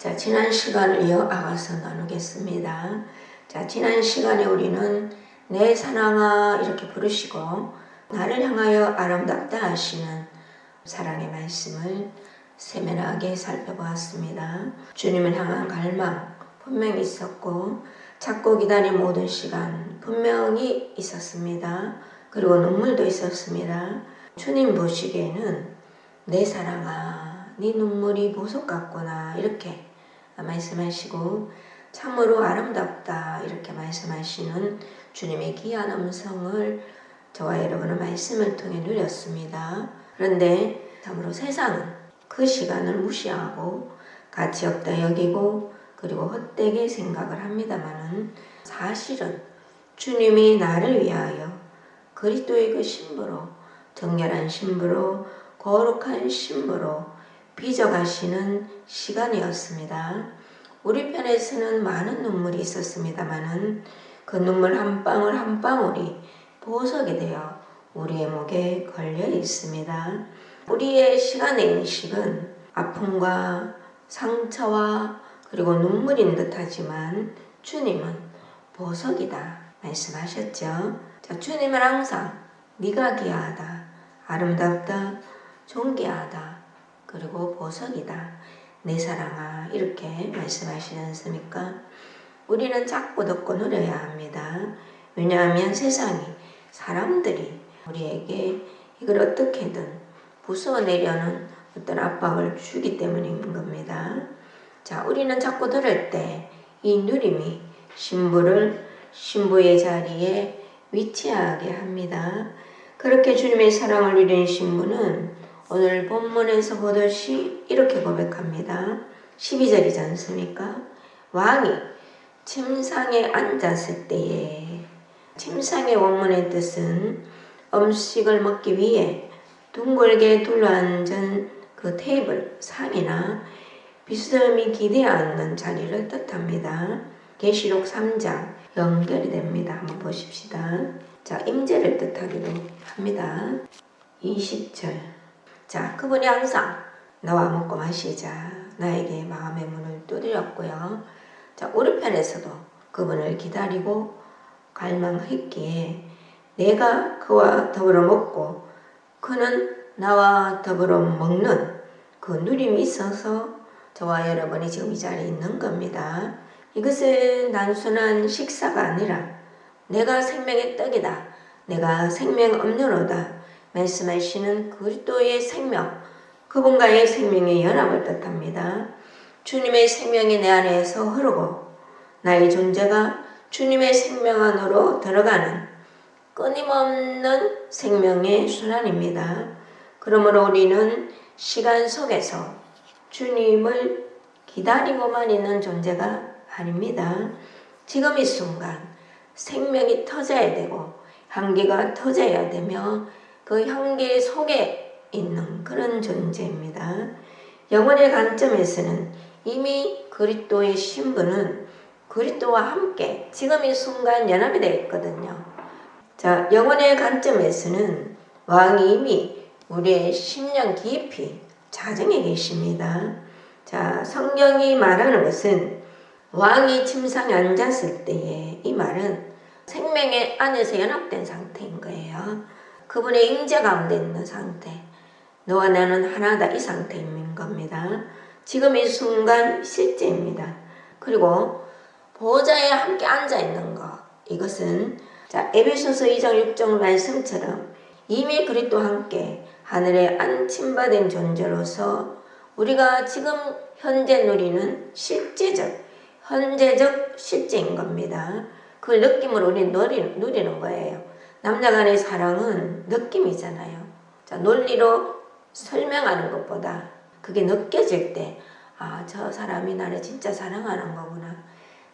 자, 지난 시간을 이어가서 나누겠습니다. 자, 지난 시간에 우리는 내 사랑아 이렇게 부르시고 나를 향하여 아름답다 하시는 사랑의 말씀을 세밀하게 살펴보았습니다. 주님을 향한 갈망 분명히 있었고 찾고 기다린 모든 시간 분명히 있었습니다. 그리고 눈물도 있었습니다. 주님 보시기에는 내 사랑아 네 눈물이 보석 같구나 이렇게 말씀하시고 참으로 아름답다 이렇게 말씀하시는 주님의 귀한 음성을 저와 여러분은 말씀을 통해 누렸습니다. 그런데 참으로 세상은 그 시간을 무시하고 가치 없다 여기고 그리고 헛되게 생각을 합니다마는 사실은 주님이 나를 위하여 그리스도의 그 신부로 정결한 신부로 거룩한 신부로 빚어가시는 시간이었습니다. 우리 편에서는 많은 눈물이 있었습니다마는 그 눈물 한 방울 한 방울이 보석이 되어 우리의 목에 걸려 있습니다. 우리의 시간의 인식은 아픔과 상처와 그리고 눈물인 듯하지만 주님은 보석이다 말씀하셨죠. 자, 주님은 항상 네가 귀하다, 아름답다, 존귀하다, 그리고 보석이다, 내 사랑아 이렇게 말씀하시지 않습니까? 우리는 찾고 듣고 누려야 합니다. 왜냐하면 세상이 사람들이 우리에게 이걸 어떻게든 부숴내려는 어떤 압박을 주기 때문인 겁니다. 자, 우리는 자꾸 들을 때 이 누림이 신부를 신부의 자리에 위치하게 합니다. 그렇게 주님의 사랑을 누린 신부는 오늘 본문에서 보듯이 이렇게 고백합니다. 12절이지 않습니까? 왕이 침상에 앉았을 때에, 침상의 원문의 뜻은 음식을 먹기 위해 둥글게 둘러앉은 그 테이블, 상이나 비스듬히 기대어 앉는 자리를 뜻합니다. 계시록 3장 연결이 됩니다. 한번 보십시다. 자, 임재를 뜻하기도 합니다. 20절. 자, 그분이 항상 나와 먹고 마시자 나에게 마음의 문을 두드렸고요. 자, 오른편에서도 그분을 기다리고 갈망했기에 내가 그와 더불어 먹고 그는 나와 더불어 먹는 그 누림이 있어서 저와 여러분이 지금 이 자리에 있는 겁니다. 이것은 단순한 식사가 아니라 내가 생명의 떡이다, 내가 생명 음료로다 말씀하시는 그리스도의 생명, 그분과의 생명의 연합을 뜻합니다. 주님의 생명이 내 안에서 흐르고 나의 존재가 주님의 생명 안으로 들어가는 끊임없는 생명의 순환입니다. 그러므로 우리는 시간 속에서 주님을 기다리고만 있는 존재가 아닙니다. 지금 이 순간 생명이 터져야 되고 향기가 터져야 되며 그 향기 속에 있는 그런 존재입니다. 영혼의 관점에서는 이미 그리스도의 신부는 그리스도와 함께 지금 이 순간 연합이 되어 있거든요. 자, 영혼의 관점에서는 왕이 이미 우리의 심령 깊이 자정에 계십니다. 자, 성경이 말하는 것은 왕이 침상에 앉았을 때에 이 말은 생명의 안에서 연합된 상태인 거예요. 그분의 임재 가운데 있는 상태, 너와 나는 하나다 이 상태인 겁니다. 지금 이 순간 실제입니다. 그리고 보좌에 함께 앉아 있는 것, 이것은 자, 에베소서 2장 6절 말씀처럼 이미 그리스도와 함께 하늘에 안침받은 존재로서 우리가 지금 현재 누리는 현재적 실제인 겁니다. 그걸 느낌으로 우리는 누리는 거예요. 남녀 간의 사랑은 느낌이잖아요. 자, 논리로 설명하는 것보다 그게 느껴질 때, 아, 저 사람이 나를 진짜 사랑하는 거구나,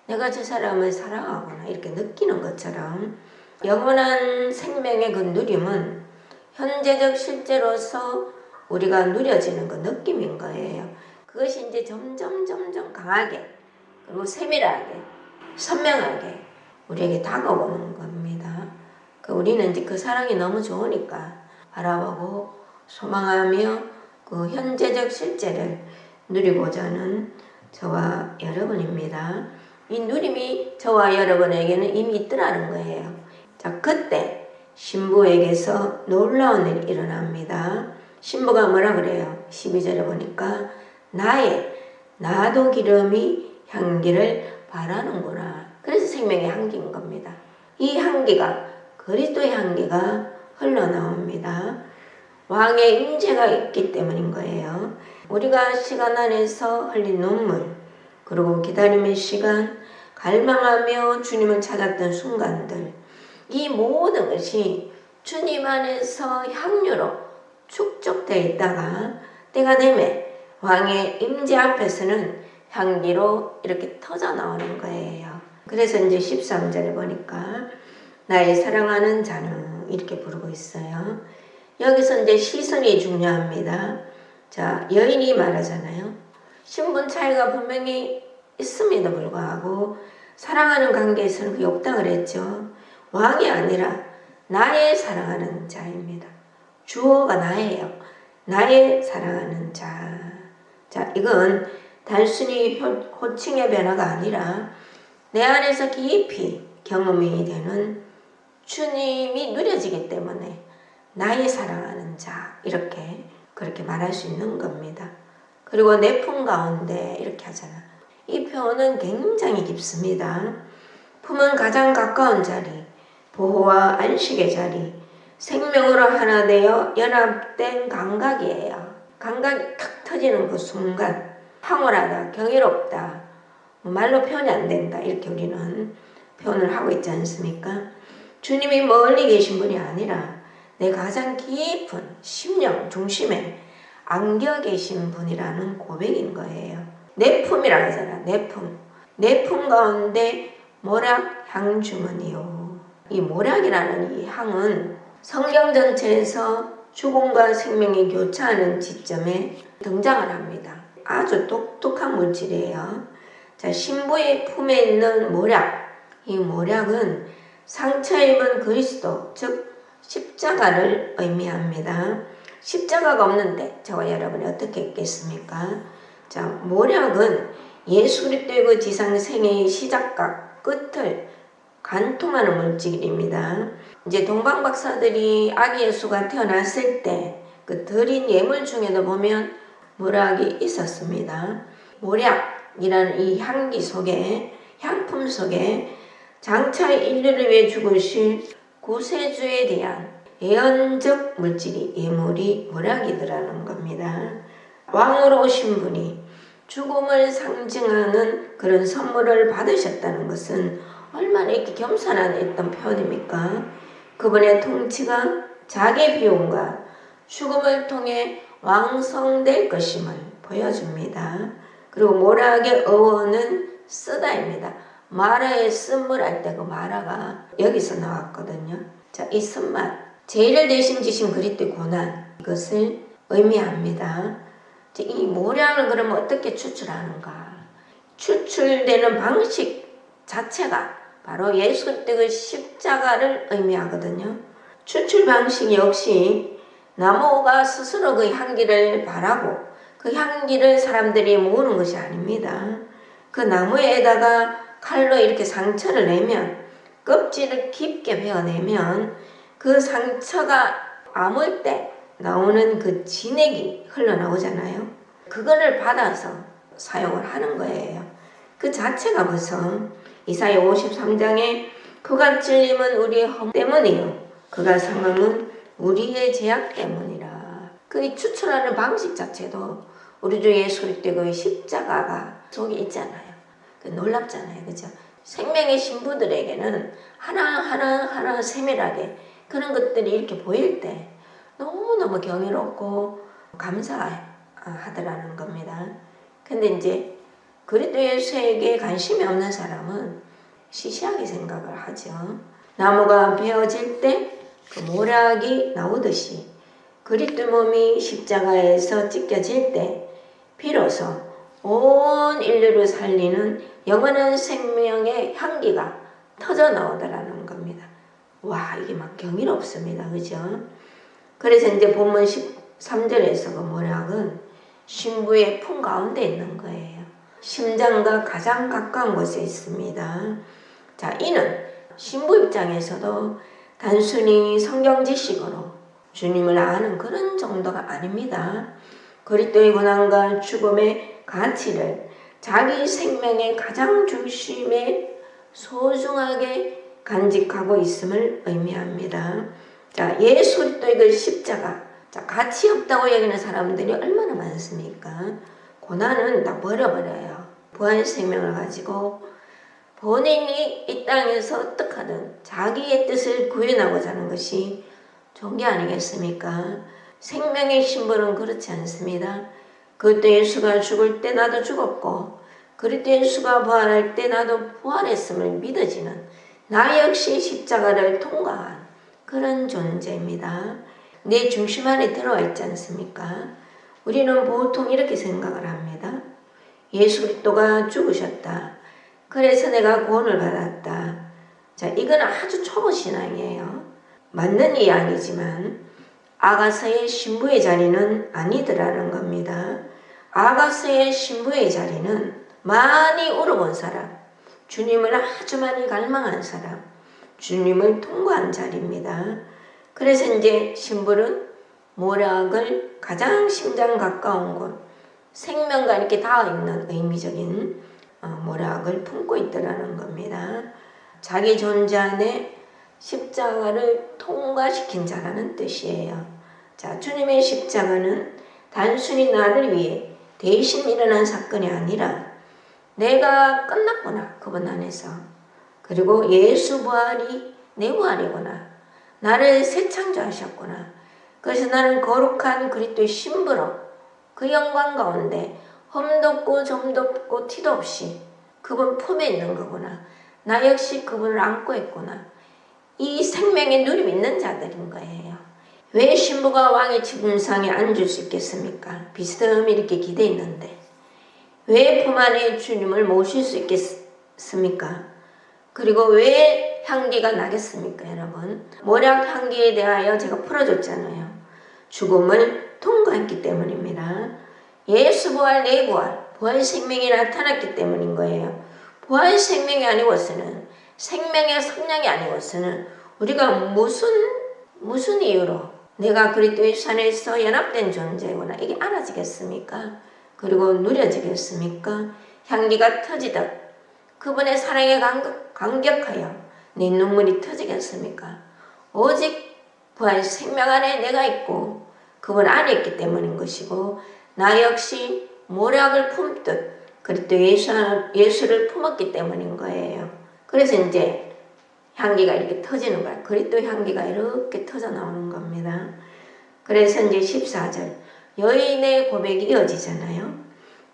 내가 저 사람을 사랑하구나 이렇게 느끼는 것처럼 영원한 생명의 그 누림은 현재적 실제로서 우리가 누려지는 그 느낌인 거예요. 그것이 이제 점점 강하게 그리고 세밀하게 선명하게 우리에게 다가오는 겁니다. 우리는 이제 그 사랑이 너무 좋으니까 바라보고 소망하며 그 현재적 실제를 누리고자 하는 저와 여러분입니다. 이 누림이 저와 여러분에게는 이미 있더라는 거예요. 자, 그때 신부에게서 놀라운 일이 일어납니다. 신부가 뭐라 그래요? 12절에 보니까 나도 기름이 향기를 바라는구나. 그래서 생명의 향기인 겁니다. 이 향기가 그리스도의 향기가 흘러나옵니다. 왕의 임재가 있기 때문인 거예요. 우리가 시간 안에서 흘린 눈물, 그리고 기다림의 시간, 갈망하며 주님을 찾았던 순간들, 이 모든 것이 주님 안에서 향유로 축적되어 있다가 때가 되면 왕의 임재 앞에서는 향기로 이렇게 터져 나오는 거예요. 그래서 이제 13절에 보니까 나의 사랑하는 자는 이렇게 부르고 있어요. 여기서 이제 시선이 중요합니다. 자, 여인이 말하잖아요. 신분 차이가 분명히 있음에도 불구하고 사랑하는 관계에서는 그게 없다 그랬죠. 왕이 아니라 나의 사랑하는 자입니다. 주어가 나예요. 나의 사랑하는 자. 자, 이건 단순히 호칭의 변화가 아니라 내 안에서 깊이 경험이 되는 주님이 누려지기 때문에 나의 사랑하는 자, 이렇게 그렇게 말할 수 있는 겁니다. 그리고 내 품 가운데 이렇게 하잖아. 이 표현은 굉장히 깊습니다. 품은 가장 가까운 자리, 보호와 안식의 자리, 생명으로 하나 되어 연합된 감각이에요. 감각이 탁 터지는 그 순간 황홀하다, 경이롭다, 말로 표현이 안 된다, 이렇게 우리는 표현을 하고 있지 않습니까? 주님이 멀리 계신 분이 아니라 내 가장 깊은 심령 중심에 안겨 계신 분이라는 고백인 거예요. 내 품이라고 하잖아. 내 품. 내 품 가운데 모략 향 주머니요. 이 모략이라는 이 향은 성경 전체에서 죽음과 생명이 교차하는 지점에 등장을 합니다. 아주 독특한 물질이에요. 자, 신부의 품에 있는 모략. 이 모략은 상처 입은 그리스도, 즉 십자가를 의미합니다. 십자가가 없는데 저와 여러분이 어떻게 있겠습니까? 자, 모략은 예수 그리스도의 그 지상 생애의 시작과 끝을 관통하는 물질입니다. 이제 동방 박사들이 아기 예수가 태어났을 때 그 드린 예물 중에도 보면 모략이 있었습니다. 모략이라는 이 향기 속에, 향품 속에 장차 인류를 위해 죽으실 구세주에 대한 예언적 물질이, 예물이 모략이더라는 겁니다. 왕으로 오신 분이 죽음을 상징하는 그런 선물을 받으셨다는 것은 얼마나 이렇게 겸손한 어떤 표현입니까? 그분의 통치가 자기 비용과 죽음을 통해 왕성될 것임을 보여줍니다. 그리고 모략의 어원은 쓰다입니다. 마라의 쓴물 할 때 그 마라가 여기서 나왔거든요. 자, 이 쓴맛, 죄를 대신 지신 그리스도의 고난, 이것을 의미합니다. 이 모략을 그러면 어떻게 추출하는가? 추출되는 방식 자체가 바로 예수 그리스도의 십자가를 의미하거든요. 추출 방식 역시 나무가 스스로 그 향기를 바라고 그 향기를 사람들이 모으는 것이 아닙니다. 그 나무에다가 칼로 이렇게 상처를 내면, 껍질을 깊게 베어내면 그 상처가 아물 때 나오는 그 진액이 흘러나오잖아요. 그거를 받아서 사용을 하는 거예요. 그 자체가 벌써 이사야 53장에 그가 찔림은 우리의 허물 때문이요 그가 상함은 우리의 죄악 때문이라. 그 추출하는 방식 자체도 우리 주 예수 그리스도의 십자가가 속에 있잖아요. 놀랍잖아요. 그죠? 생명의 신부들에게는 하나하나 세밀하게 그런 것들이 이렇게 보일 때 너무너무 경이롭고 감사하더라는 겁니다. 근데 이제 그리스도 예수에게 관심이 없는 사람은 시시하게 생각을 하죠. 나무가 베어질 때 그 모략이 나오듯이 그리스도 몸이 십자가에서 찢겨질 때 비로소 온 인류를 살리는 영원한 생명의 향기가 터져 나오더라는 겁니다. 와, 이게 막 경이롭습니다. 그죠? 그래서 이제 본문 13절에서 그 모략은 신부의 품 가운데 있는 거예요. 심장과 가장 가까운 곳에 있습니다. 자, 이는 신부 입장에서도 단순히 성경 지식으로 주님을 아는 그런 정도가 아닙니다. 그리스도의 고난과 죽음의 가치를 자기 생명의 가장 중심에 소중하게 간직하고 있음을 의미합니다. 자, 예수 그리스도의 그 십자가, 자, 가치 없다고 여기는 사람들이 얼마나 많습니까? 고난은 다 버려버려요. 부활 생명을 가지고 본인이 이 땅에서 어떡하든 자기의 뜻을 구현하고자 하는 것이 종교 아니겠습니까? 생명의 신분은 그렇지 않습니다. 그리스도 예수가 죽을 때 나도 죽었고 그리스도 예수가 부활할 때 나도 부활했음을 믿어지는 나 역시 십자가를 통과한 그런 존재입니다. 내 중심 안에 들어와 있지 않습니까? 우리는 보통 이렇게 생각을 합니다. 예수 그리스도가 죽으셨다. 그래서 내가 구원을 받았다. 자, 이건 아주 초보 신앙이에요. 맞는 이야기지만 아가서의 신부의 자리는 아니더라는 겁니다. 아가서의 신부의 자리는 많이 울어본 사람, 주님을 아주 많이 갈망한 사람, 주님을 통과한 자리입니다. 그래서 이제 신부는 모략을 가장 심장 가까운 곳, 생명과 이렇게 닿아있는 의미적인 모략을 품고 있더라는 겁니다. 자기 존재 안에 십자가를 통과시킨 자라는 뜻이에요. 자, 주님의 십자가는 단순히 나를 위해 대신 일어난 사건이 아니라 내가 끝났구나, 그분 안에서. 그리고 예수 부활이 내 부활이구나. 나를 새 창조하셨구나. 그래서 나는 거룩한 그리스도의 신부로 그 영광 가운데 흠도 없고 점도 없고 티도 없이 그분 품에 있는 거구나. 나 역시 그분을 안고 있구나. 이 생명의 누림 있는 자들인 거예요. 왜 신부가 왕의 침상에 앉을 수 있겠습니까? 비스듬히 이렇게 기대 있는데 왜 품 안에 주님을 모실 수 있겠습니까? 그리고 왜 향기가 나겠습니까, 여러분? 모략 향기에 대하여 제가 풀어줬잖아요. 죽음을 통과했기 때문입니다. 예수 부활, 내 부활, 부활 생명이 나타났기 때문인 거예요. 부활 생명이 아니고서는, 생명의 성량이 아니고서는 우리가 무슨 이유로 내가 그리스도의 산에서 연합된 존재구나 이게 알아지겠습니까? 그리고 누려지겠습니까? 향기가 터지듯 그분의 사랑에 감격하여 내 눈물이 터지겠습니까? 오직 부활 생명 안에 내가 있고 그분 안에 있기 때문인 것이고 나 역시 모략을 품듯 그리스도 예수를 품었기 때문인 거예요. 그래서 이제 향기가 이렇게 터지는 거야. 그리스도 향기가 이렇게 터져 나오는 겁니다. 그래서 이제 14절 여인의 고백이 이어지잖아요.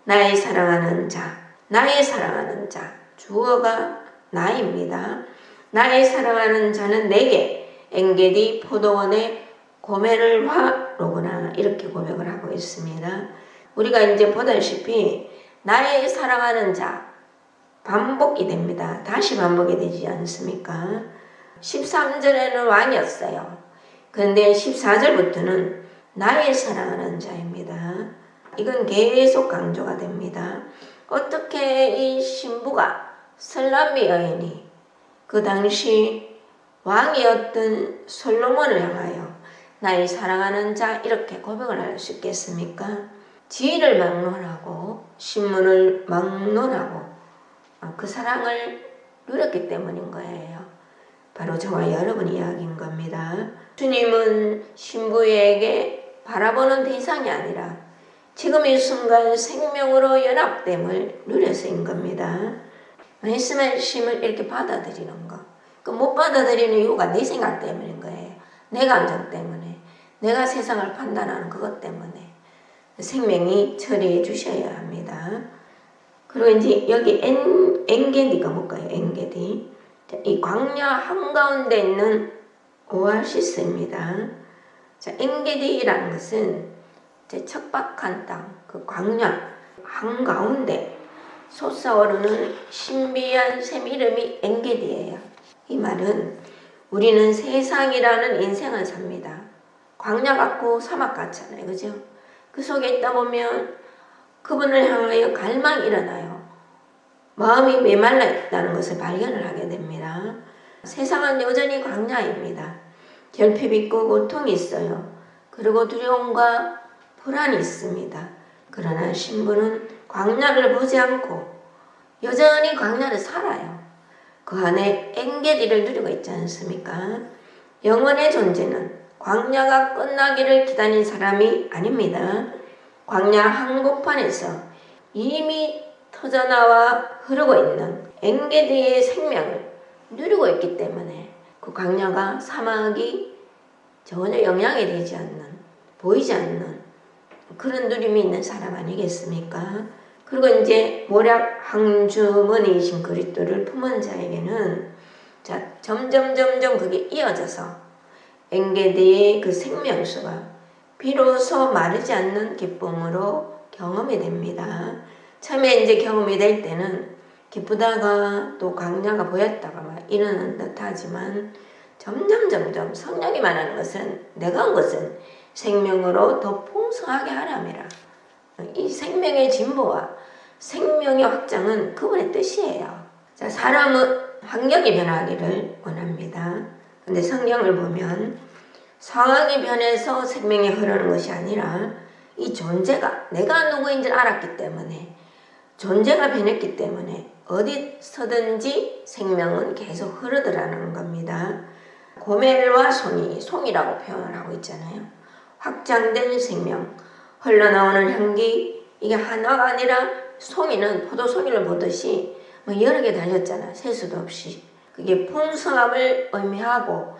나의 사랑하는 자, 나의 사랑하는 자, 주어가 나입니다. 나의 사랑하는 자는 내게 엔게디 포도원의 고멜을 화로구나 이렇게 고백을 하고 있습니다. 우리가 이제 보다시피 나의 사랑하는 자 반복이 됩니다. 다시 반복이 되지 않습니까? 13절에는 왕이었어요. 그런데 14절부터는 나의 사랑하는 자입니다. 이건 계속 강조가 됩니다. 어떻게 이 신부가 설람미 여인이 그 당시 왕이었던 솔로몬을 향하여 나의 사랑하는 자 이렇게 고백을 할 수 있겠습니까? 지혜를 막론하고 신문을 막론하고 그 사랑을 누렸기 때문인 거예요. 바로 저와 여러분 이야기인 겁니다. 주님은 신부에게 바라보는 대상이 아니라 지금 이 순간 생명으로 연합됨을 누려서인 겁니다. 말씀하심을 이렇게 받아들이는 거. 그 못 받아들이는 이유가 내 생각 때문인 거예요. 내 감정 때문에. 내가 세상을 판단하는 그것 때문에. 생명이 처리해 주셔야 합니다. 그리고 이제 여기 엔게디가 뭘까요? 엔게디. 이 광야 한가운데 있는 오아시스입니다. 자, 엔게디라는 것은 척박한 땅, 그 광야 한가운데 솟아오르는 신비한 샘 이름이 엔게디예요. 이 말은 우리는 세상이라는 인생을 삽니다. 광야 같고 사막 같잖아요. 그죠? 그 속에 있다 보면 그분을 향하여 갈망이 일어나요. 마음이 메말라 있다는 것을 발견을 하게 됩니다. 세상은 여전히 광야입니다. 결핍 있고 고통이 있어요. 그리고 두려움과 불안이 있습니다. 그러나 신부는 광야를 보지 않고 여전히 광야를 살아요. 그 안에 엔게디를 누리고 있지 않습니까? 영혼의 존재는 광야가 끝나기를 기다린 사람이 아닙니다. 광야 한복판에서 이미 터져나와 흐르고 있는 엔게디의 생명을 누리고 있기 때문에 그 광야가 사막이 전혀 영향이 되지 않는, 보이지 않는 그런 누림이 있는 사람 아니겠습니까? 그리고 이제 모략 항주머니이신 그리스도를 품은 자에게는 점점 그게 이어져서 엔게디의 그 생명수가 비로소 마르지 않는 기쁨으로 경험이 됩니다. 처음에 이제 경험이 될 때는 기쁘다가 또 광야가 보였다가 막 이러는 듯하지만 점점 성령이 말하는 것은 내가 온 것은 생명으로 더 풍성하게 하람이라. 이 생명의 진보와 생명의 확장은 그분의 뜻이에요. 자, 사람은 환경이 변하기를 원합니다. 근데 성경을 보면 상황이 변해서 생명이 흐르는 것이 아니라 이 존재가 내가 누구인지 알았기 때문에 존재가 변했기 때문에 어디서든지 생명은 계속 흐르더라는 겁니다. 고멜과 송이라고 표현을 하고 있잖아요. 확장된 생명, 흘러나오는 향기, 이게 하나가 아니라 송이는 포도송이를 보듯이 여러 개 달렸잖아. 셀 수도 없이. 그게 풍성함을 의미하고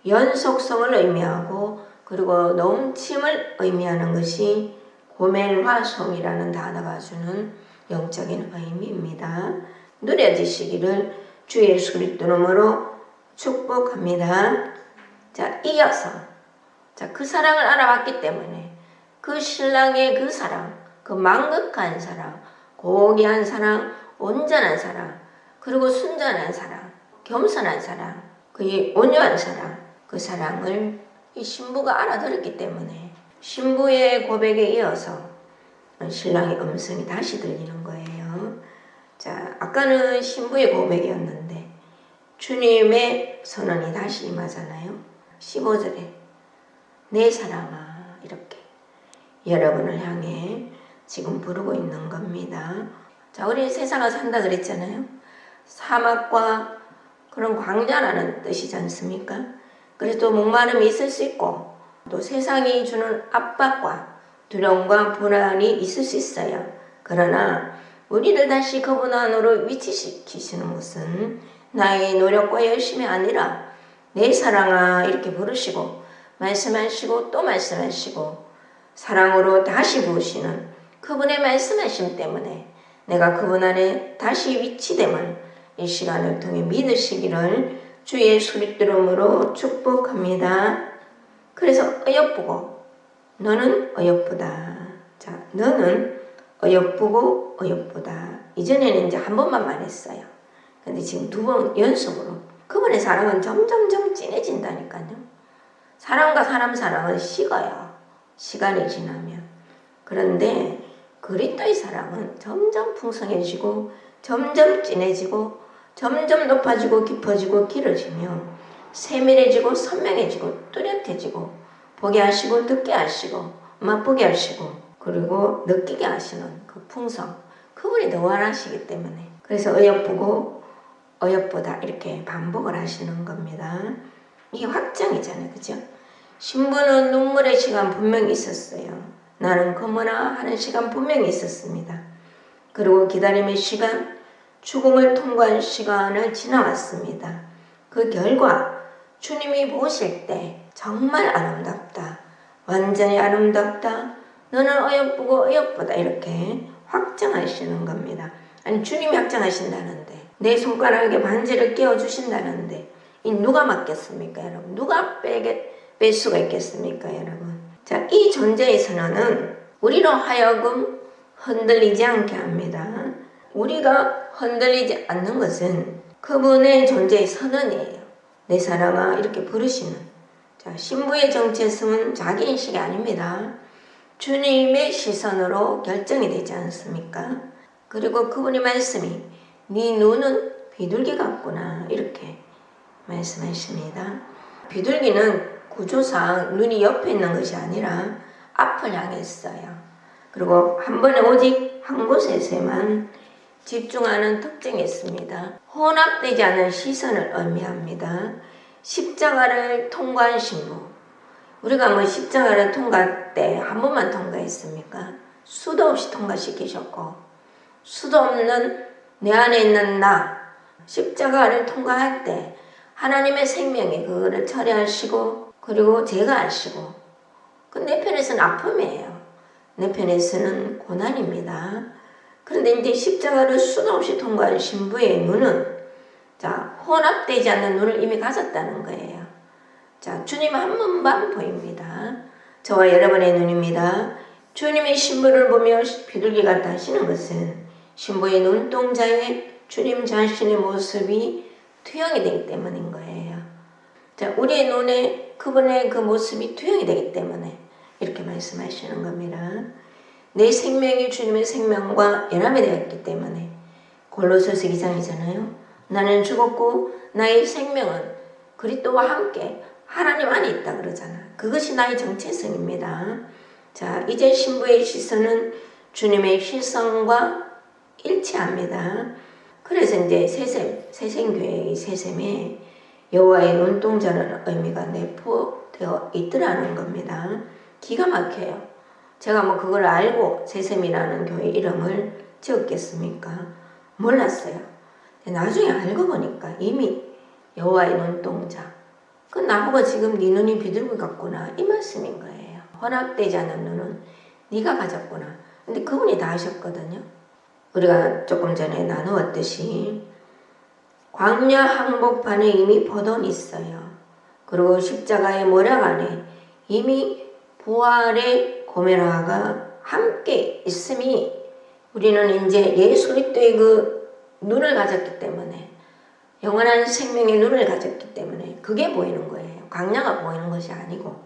연속성을 의미하고 그리고 넘침을 의미하는 것이 고멜화송이라는 단어가 주는 영적인 의미입니다. 누려지시기를 주 예수 그리스도 이름으로 축복합니다. 자, 이어서 그 사랑을 알아봤기 때문에 그 신랑의 그 사랑, 그 망극한 사랑, 고귀한 사랑, 온전한 사랑, 그리고 순전한 사랑, 겸손한 사랑, 그의 온유한 사랑, 그 사랑을 이 신부가 알아들었기 때문에 신부의 고백에 이어서 신랑의 음성이 다시 들리는 거예요. 자, 아까는 신부의 고백이었는데 주님의 선언이 다시 임하잖아요. 15절에 내 사랑아 이렇게 여러분을 향해 지금 부르고 있는 겁니다. 자, 우리 세상을 산다 그랬잖아요. 사막과 그런 광야라는 뜻이지 않습니까? 그래서 또 목마름이 있을 수 있고 또 세상이 주는 압박과 두려움과 불안이 있을 수 있어요. 그러나 우리를 다시 그분 안으로 위치시키시는 것은 나의 노력과 열심이 아니라 내 사랑아 이렇게 부르시고 말씀하시고 또 말씀하시고 사랑으로 다시 부으시는 그분의 말씀하심 때문에 내가 그분 안에 다시 위치됨을 이 시간을 통해 믿으시기를 주 예수 그리스도 이름으로 축복합니다. 그래서 어여쁘고 너는 어여쁘다. 자, 너는 어여쁘고 어여쁘다. 이전에는 이제 한 번만 말했어요. 근데 지금 두 번 연속으로 그분의 사랑은 점점 진해진다니까요. 사람과 사람 사랑은 식어요. 시간이 지나면. 그런데 그리스도의 사랑은 점점 풍성해지고 점점 진해지고 점점 높아지고 깊어지고 길어지며 세밀해지고 선명해지고 뚜렷해지고 보게 하시고 듣게 하시고 맛보게 하시고 그리고 느끼게 하시는 그 풍성 그분이 더 원하시기 때문에 그래서 어여쁘고 어여쁘다 이렇게 반복을 하시는 겁니다. 이게 확정이잖아요. 그죠? 신부는 눈물의 시간 분명히 있었어요. 나는 거머나 하는 시간 분명히 있었습니다. 그리고 기다림의 시간 죽음을 통과한 시간을 지나왔습니다. 그 결과 주님이 보실 때 정말 아름답다. 완전히 아름답다. 너는 어여쁘고 어여쁘다. 이렇게 확정하시는 겁니다. 아니 주님이 확정하신다는데 내 손가락에 반지를 끼워주신다는데 이 누가 맡겠습니까 여러분? 누가 뺄 수가 있겠습니까 여러분? 자, 이 존재의 선언은 우리로 하여금 흔들리지 않게 합니다. 우리가 흔들리지 않는 것은 그분의 존재의 선언이에요. 내 사랑아 이렇게 부르시는. 자, 신부의 정체성은 자기 인식이 아닙니다. 주님의 시선으로 결정이 되지 않습니까? 그리고 그분의 말씀이 네 눈은 비둘기 같구나 이렇게 말씀하십니다. 비둘기는 구조상 눈이 옆에 있는 것이 아니라 앞을 향해 있어요. 그리고 한 번에 오직 한 곳에서만 집중하는 특징이 있습니다. 혼합되지 않은 시선을 의미합니다. 십자가를 통과한 신부. 우리가 뭐 십자가를 통과할 때 한 번만 통과했습니까? 수도 없이 통과시키셨고, 수도 없는 내 안에 있는 나, 십자가를 통과할 때 하나님의 생명이 그거를 처리하시고, 그리고 제가 하시고, 그 내 편에서는 아픔이에요. 내 편에서는 고난입니다. 그런데 이제 십자가를 수도 없이 통과한 신부의 눈은 혼합되지 않는 눈을 이미 가졌다는 거예요. 주님 한 번만 보입니다. 저와 여러분의 눈입니다. 주님의 신부를 보며 비둘기가 다시는 것은 신부의 눈동자에 주님 자신의 모습이 투영이 되기 때문인 거예요. 우리의 눈에 그분의 그 모습이 투영이 되기 때문에 이렇게 말씀하시는 겁니다. 내 생명이 주님의 생명과 연합이 되었기 때문에 골로새서 2장이잖아요. 나는 죽었고 나의 생명은 그리스도와 함께 하나님 안에 있다 그러잖아. 그것이 나의 정체성입니다. 이제 신부의 시선은 주님의 시선과 일치합니다. 그래서 이제 세생교회의 세셈에 여호와의 눈동자라는 의미가 내포되어 있더라는 겁니다. 기가 막혀요. 제가 뭐 그걸 알고 세셈이라는 교회 이름을 지었겠습니까? 몰랐어요. 나중에 알고 보니까 이미 여호와의 눈동자. 그 나보고 지금 네 눈이 비둘기 같구나 이 말씀인 거예요. 혼합되지 않은 눈은 네가 가졌구나. 근데 그분이 다 하셨거든요. 우리가 조금 전에 나누었듯이 광야 항복판에 이미 포도는 있어요. 그리고 십자가의 모략 안에 이미 부활의 고메라가 함께 있음이 우리는 이제 예수 그리스도의 그 눈을 가졌기 때문에 영원한 생명의 눈을 가졌기 때문에 그게 보이는 거예요. 광야가 보이는 것이 아니고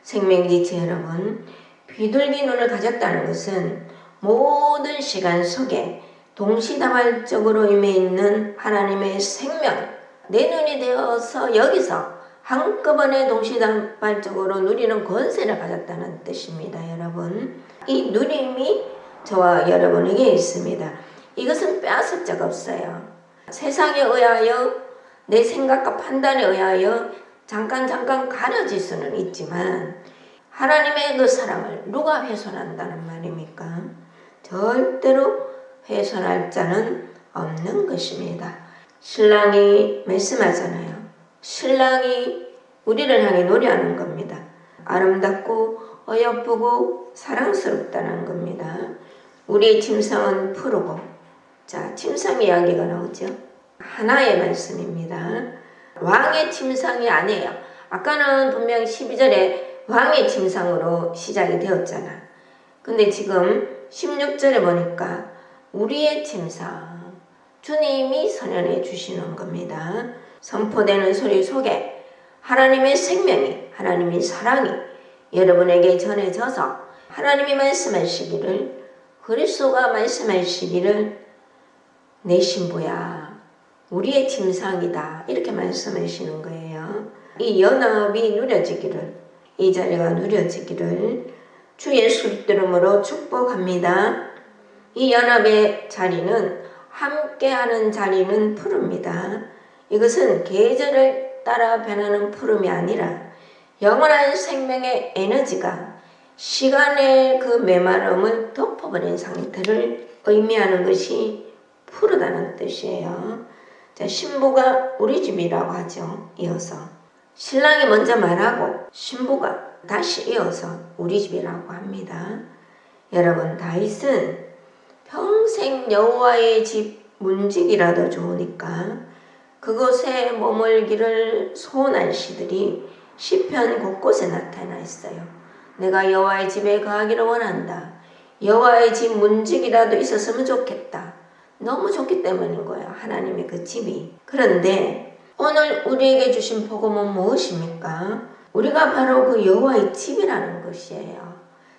생명지체 여러분 비둘기 눈을 가졌다는 것은 모든 시간 속에 동시다발적으로 임해 있는 하나님의 생명 내 눈이 되어서 여기서 한꺼번에 동시다발적으로 누리는 권세를 가졌다는 뜻입니다. 여러분 이 누림이 저와 여러분에게 있습니다. 이것은 빼앗을 적 없어요. 세상에 의하여 내 생각과 판단에 의하여 잠깐 가려질 수는 있지만 하나님의 그 사랑을 누가 훼손한다는 말입니까? 절대로 훼손할 자는 없는 것입니다. 신랑이 말씀하잖아요. 신랑이 우리를 향해 노래하는 겁니다. 아름답고 어여쁘고 사랑스럽다는 겁니다. 우리의 침상은 푸르고 침상 이야기가 나오죠. 하나의 말씀입니다. 왕의 침상이 아니에요. 아까는 분명 12절에 왕의 침상으로 시작이 되었잖아. 근데 지금 16절에 보니까 우리의 침상, 주님이 선언해 주시는 겁니다. 선포되는 소리 속에 하나님의 생명이, 하나님의 사랑이 여러분에게 전해져서 하나님이 말씀하시기를, 그리스도가 말씀하시기를 내 신부야, 우리의 침상이다 이렇게 말씀하시는 거예요. 이 연합이 누려지기를, 이 자리가 누려지기를 주 예수 이름으로 축복합니다. 이 연합의 자리는 함께하는 자리는 푸릅니다. 이것은 계절을 따라 변하는 푸름이 아니라 영원한 생명의 에너지가 시간의 그 메마름을 덮어버린 상태를 의미하는 것이 푸르다는 뜻이에요. 신부가 우리 집이라고 하죠. 이어서 신랑이 먼저 말하고 신부가 다시 이어서 우리 집이라고 합니다. 여러분 다윗은 평생 여호와의 집 문지기라도 좋으니까 그곳에 머물기를 소원한 시들이 시편 곳곳에 나타나 있어요. 내가 여호와의 집에 거하기를 원한다. 여호와의 집 문지기라도 있었으면 좋겠다. 너무 좋기 때문인 거예요. 하나님의 그 집이. 그런데 오늘 우리에게 주신 복음은 무엇입니까? 우리가 바로 그 여호와의 집이라는 것이에요.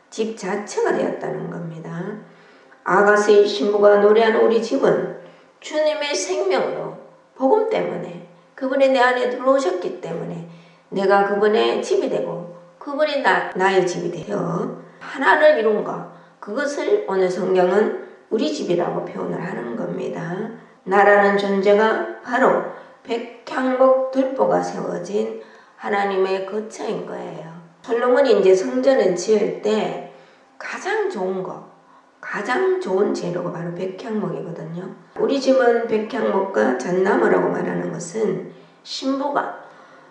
집 자체가 되었다는 겁니다. 아가스의 신부가 노래하는 우리 집은 주님의 생명으로 복음 때문에 그분이 내 안에 들어오셨기 때문에 내가 그분의 집이 되고 그분이 나의 집이 되어 하나를 이룬 것, 그것을 오늘 성경은 우리 집이라고 표현을 하는 겁니다. 나라는 존재가 바로 백향목 들보가 세워진 하나님의 거처인 거예요. 솔로몬이 이제 성전을 지을 때 가장 좋은 거, 가장 좋은 재료가 바로 백향목이거든요. 우리 집은 백향목과 잣나무라고 말하는 것은 신부가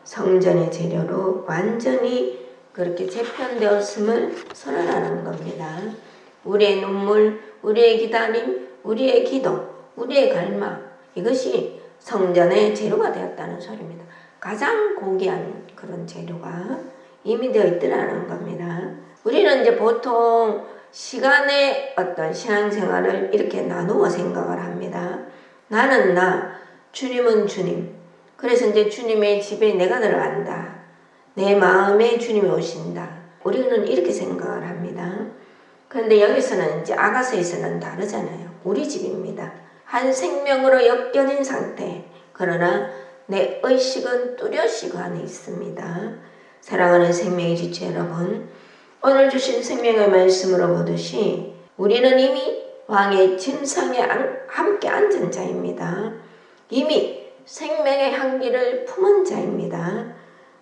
성전의 재료로 완전히 그렇게 재편되었음을 선언하는 겁니다. 우리의 눈물, 우리의 기다림, 우리의 기도, 우리의 갈망, 이것이 성전의 재료가 되었다는 소리입니다. 가장 고귀한 그런 재료가 이미 되어 있더라는 겁니다. 우리는 이제 보통 시간의 어떤 신앙생활을 이렇게 나누어 생각을 합니다. 나는 나, 주님은 주님. 그래서 이제 주님의 집에 내가 들어간다. 내 마음에 주님이 오신다. 우리는 이렇게 생각을 합니다. 그런데 여기서는 이제 아가서에서는 다르잖아요. 우리 집입니다. 한 생명으로 엮여진 상태. 그러나 내 의식은 뚜렷이 그 안에 있습니다. 사랑하는 생명의 지체 여러분, 오늘 주신 생명의 말씀으로 보듯이 우리는 이미 왕의 침상에 함께 앉은 자입니다. 이미 생명의 향기를 품은 자입니다.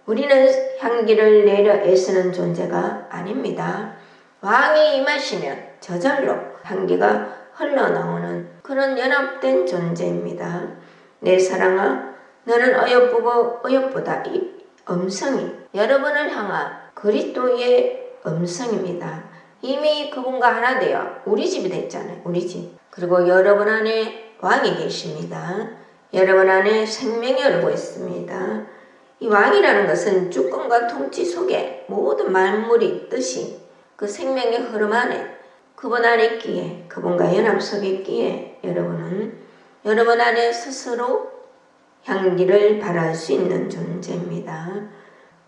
우리는 향기를 내려 애쓰는 존재가 아닙니다. 왕이 임하시면 저절로 향기가 흘러나오는 그런 연합된 존재입니다. 내 사랑아, 너는 어여쁘고 어여쁘다. 이 음성이 여러분을 향한 그리스도의 음성입니다. 이미 그분과 하나 되어 우리 집이 됐잖아요. 우리 집. 그리고 여러분 안에 왕이 계십니다. 여러분 안에 생명이 흐르고 있습니다. 이 왕이라는 것은 주권과 통치 속에 모든 만물이 있듯이 그 생명의 흐름 안에 그분 안에 있기에, 그분과 연합 속에 있기에 여러분은 여러분 안에 스스로 향기를 발할 수 있는 존재입니다.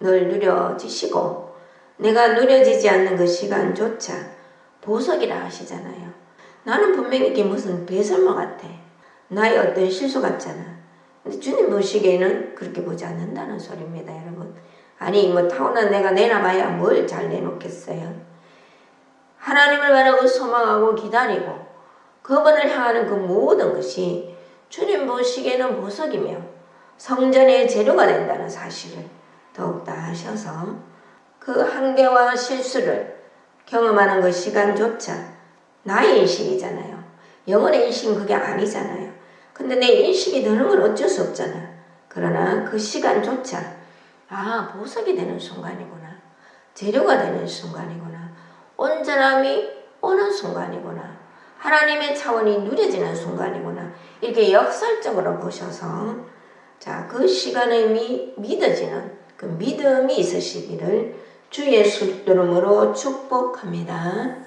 늘 누려지시고 내가 누려지지 않는 그 시간조차 보석이라 하시잖아요. 나는 분명히 이게 무슨 배설물 같아. 나의 어떤 실수 같잖아. 근데 주님 보시기에는 그렇게 보지 않는다는 소리입니다, 여러분. 아니 뭐 타고난 내가 내놔봐야 뭘 잘 내놓겠어요. 하나님을 바라고 소망하고 기다리고 그분을 향하는 그 모든 것이 주님 보시기에는 보석이며 성전의 재료가 된다는 사실을 더욱더 아셔서 그 한계와 실수를 경험하는 그 시간조차 나의 인식이잖아요. 영혼의 인식은 그게 아니잖아요. 근데 내 인식이 드는 건 어쩔 수 없잖아. 그러나 그 시간조차 보석이 되는 순간이구나. 재료가 되는 순간이구나. 온전함이 오는 순간이구나. 하나님의 차원이 누려지는 순간이구나. 이렇게 역설적으로 보셔서 그 시간에 믿어지는 그 믿음이 있으시기를 주 예수 이름으로 축복합니다.